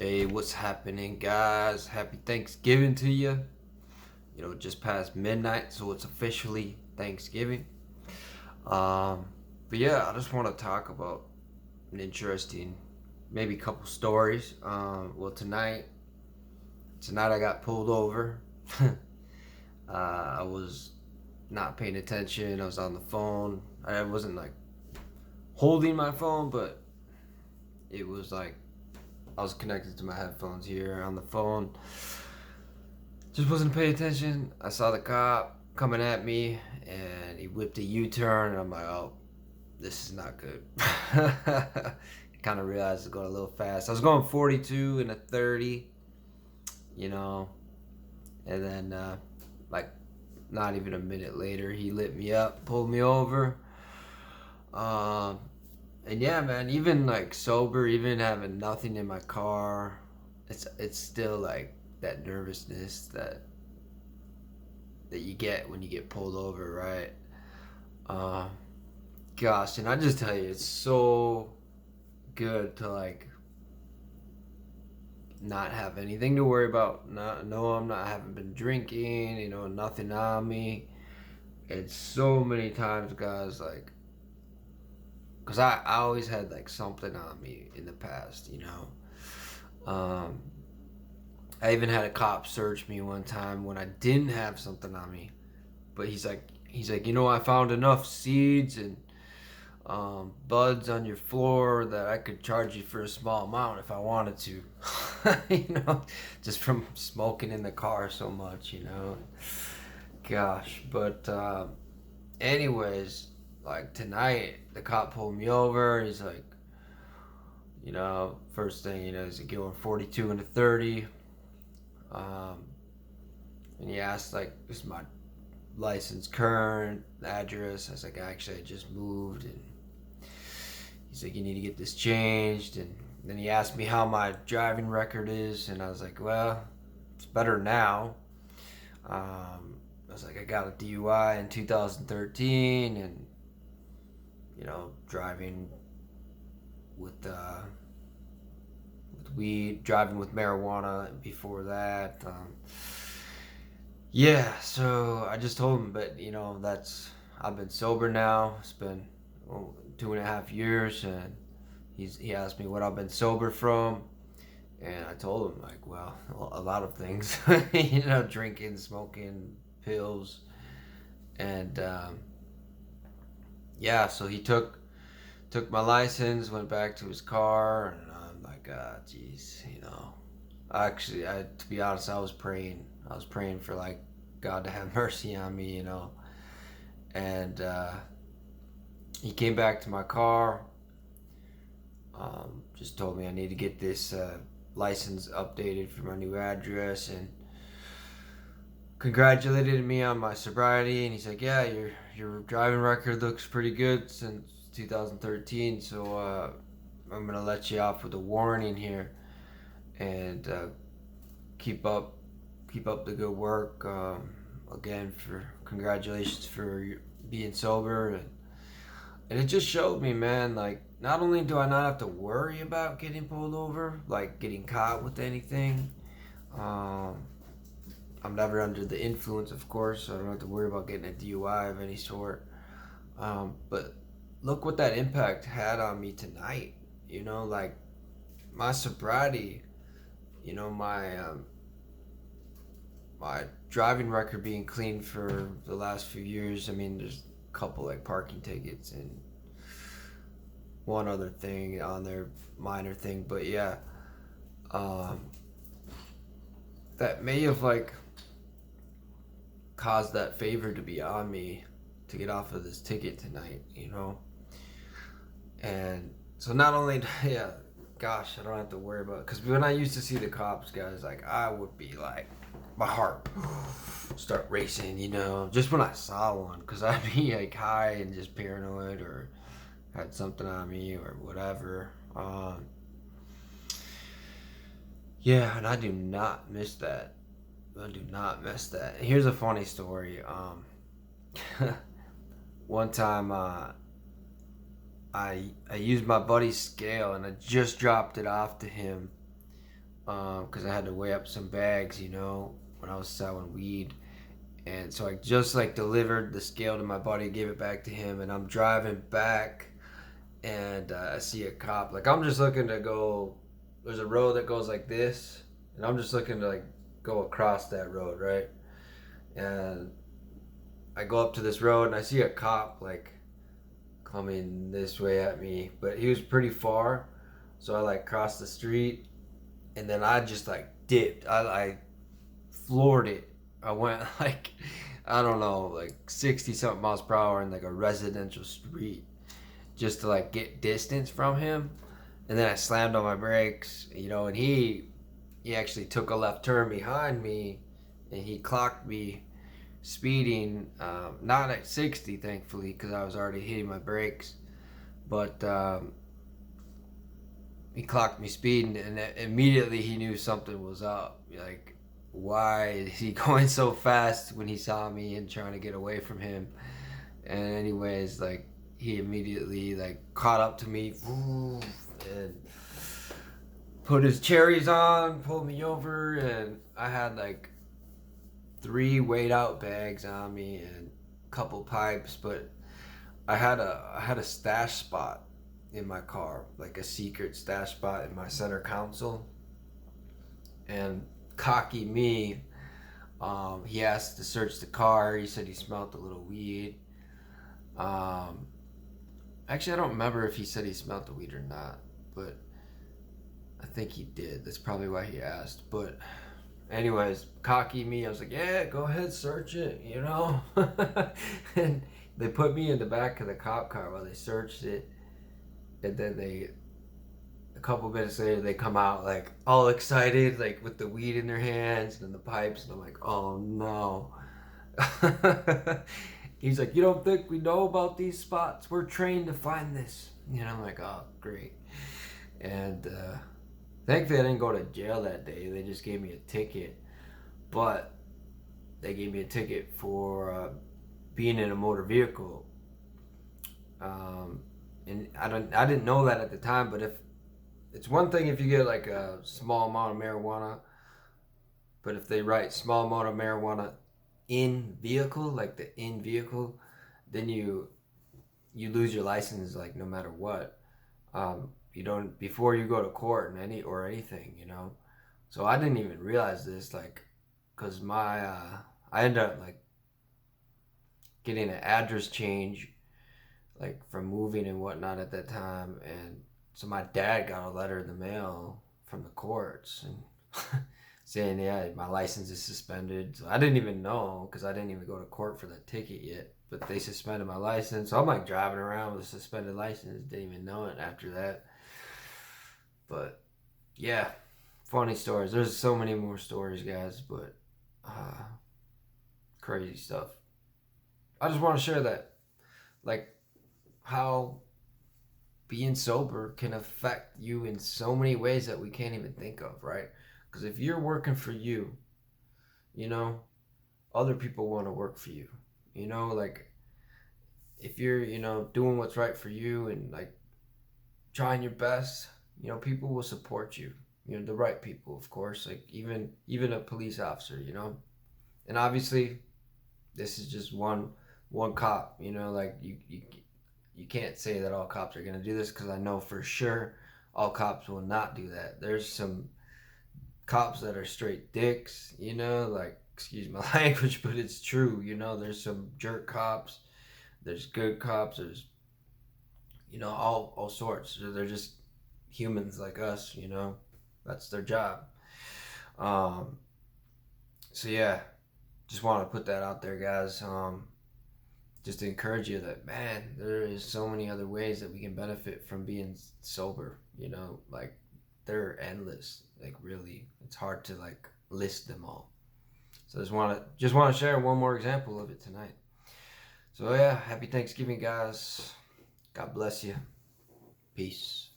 Hey, what's happening, guys? Happy Thanksgiving to you. Just past midnight, so it's officially Thanksgiving. Um, but yeah, I just want to talk about an interesting, maybe couple stories. Well, tonight I got pulled over. I was not paying attention. I was on the phone. I wasn't like holding my phone, but it was like I was connected to my headphones here on the phone. Just wasn't paying attention. I saw the cop coming at me, and he whipped a U-turn, and I'm like, oh, this is not good. Kind of realized it was going a little fast. I was going 42 and a 30, you know, and then like not even a minute later, he lit me up, pulled me over. Um, and yeah, man, even like sober, even having nothing in my car, it's still like that nervousness that you get when you get pulled over, right? Uh, Gosh, and I just tell you, it's so good to like not have anything to worry about. No, I'm not. I haven't been drinking. Nothing on me. It's so many times, guys. Like, cause I always had like something on me in the past. Um, I even had a cop search me one time when I didn't have something on me. But he's like, I found enough seeds and buds on your floor that I could charge you for a small amount if I wanted to. Just from smoking in the car so much. Gosh, but anyways, like tonight, the cop pulled me over. He's like, first thing, he's like going 42 and a 30. Um, and he asked, like, is my license current, address? I was like, actually, I just moved. And he's like, you need to get this changed. And then he asked me how my driving record is, and I was like, well, it's better now. I was like, I got a DUI in 2013, and driving with weed, driving with marijuana before that. Yeah, so I just told him, but that's I've been sober now. It's been 2.5 years, and he asked me what I've been sober from, and I told him like, well, a lot of things, drinking, smoking, pills, and yeah. So he took my license, went back to his car, and I'm like, ah, jeez. Actually, to be honest, I was praying. I was praying for like God to have mercy on me. And he came back to my car. Just told me I need to get this license updated for my new address, and congratulated me on my sobriety. And he's like, yeah, your driving record looks pretty good since 2013. So I'm gonna let you off with a warning here, and keep up keep up the good work. Again, for congratulations for being sober, and it just showed me, man. Like, not only do I not have to worry about getting pulled over, like getting caught with anything. Um, I'm never under the influence, of course, so I don't have to worry about getting a DUI of any sort. But look what that impact had on me tonight. Like my sobriety. My driving record being clean for the last few years. I mean, there's a couple like parking tickets and one other thing on there, minor thing, but yeah, um, that may have like caused that favor to be on me to get off of this ticket tonight. And so not only, yeah, gosh, I don't have to worry about it. Because when I used to see the cops, guys, like, I would be like, my heart start racing, just when I saw one. Because I'd be like high and just paranoid or had something on me or whatever. Yeah, and I do not miss that. I do not miss that. And here's a funny story. One time, I used my buddy's scale, and I just dropped it off to him because I had to weigh up some bags, you know, when I was selling weed. And so I just like delivered the scale to my buddy, gave it back to him, and I'm driving back, and I see a cop. Like I'm just looking to go. There's a road that goes like this, and I'm just looking to like go across that road, right? And I go up to this road, and I see a cop like coming this way at me, but he was pretty far, so I like crossed the street, and then I just like dipped. I floored it. I went like, I don't know, like 60 something miles per hour in like a residential street just to like get distance from him. And then I slammed on my brakes, you know, and he actually took a left turn behind me, and he clocked me speeding, not at 60 thankfully, because I was already hitting my brakes, but he clocked me speeding, and immediately he knew something was up. Like, why is he going so fast when he saw me and trying to get away from him? And anyways, like he immediately like caught up to me and put his cherries on, pulled me over, and I had like 3 weighed out bags on me and a couple pipes, but I had a stash spot in my car, like a secret stash spot in my center console. And cocky me, he asked to search the car. He said he smelled a little weed. Um, Actually, I don't remember if he said he smelled the weed or not, but I think he did. That's probably why he asked. But anyways, cocky me, I was like, yeah, go ahead, search it, you know? And they put me in the back of the cop car while they searched it. And then a couple minutes later, they come out like all excited, like with the weed in their hands and the pipes. And I'm like, oh no. He's like, you don't think we know about these spots? We're trained to find this. You know, I'm like, oh, great. And thankfully, I didn't go to jail that day. They just gave me a ticket. But they gave me a ticket for being in a motor vehicle. And I didn't know that at the time, but if it's one thing if you get like a small amount of marijuana, but if they write small amount of marijuana in vehicle, like the in vehicle, then you lose your license like no matter what. You don't before you go to court and anything, you know. So I didn't even realize this, like, cause I ended up like getting an address change, like from moving and whatnot at that time, and so my dad got a letter in the mail from the courts and saying, yeah, my license is suspended. So I didn't even know because I didn't even go to court for the ticket yet. But they suspended my license. So I'm like driving around with a suspended license. Didn't even know it after that. But yeah, funny stories. There's so many more stories, guys. But crazy stuff. I just want to share that. Like how being sober can affect you in so many ways that we can't even think of, right? Because if you're working for you, you know, other people want to work for you. You know, like if you're, you know, doing what's right for you and like trying your best, you know, people will support you. You know, the right people, of course, like even a police officer, you know. And obviously, this is just one cop, you know, like you can't say that all cops are going to do this because I know for sure all cops will not do that. There's some cops that are straight dicks, you know, like, excuse my language, but it's true, you know. There's some jerk cops, there's good cops, there's, you know, all sorts. They're just humans like us, you know. That's their job. um so yeah, just want to put that out there, guys. Just to encourage you that, man, there is so many other ways that we can benefit from being sober, you know. Like they're endless, like really it's hard to like list them all. So just want to share one more example of it tonight. So yeah, happy Thanksgiving, guys. God bless you. Peace.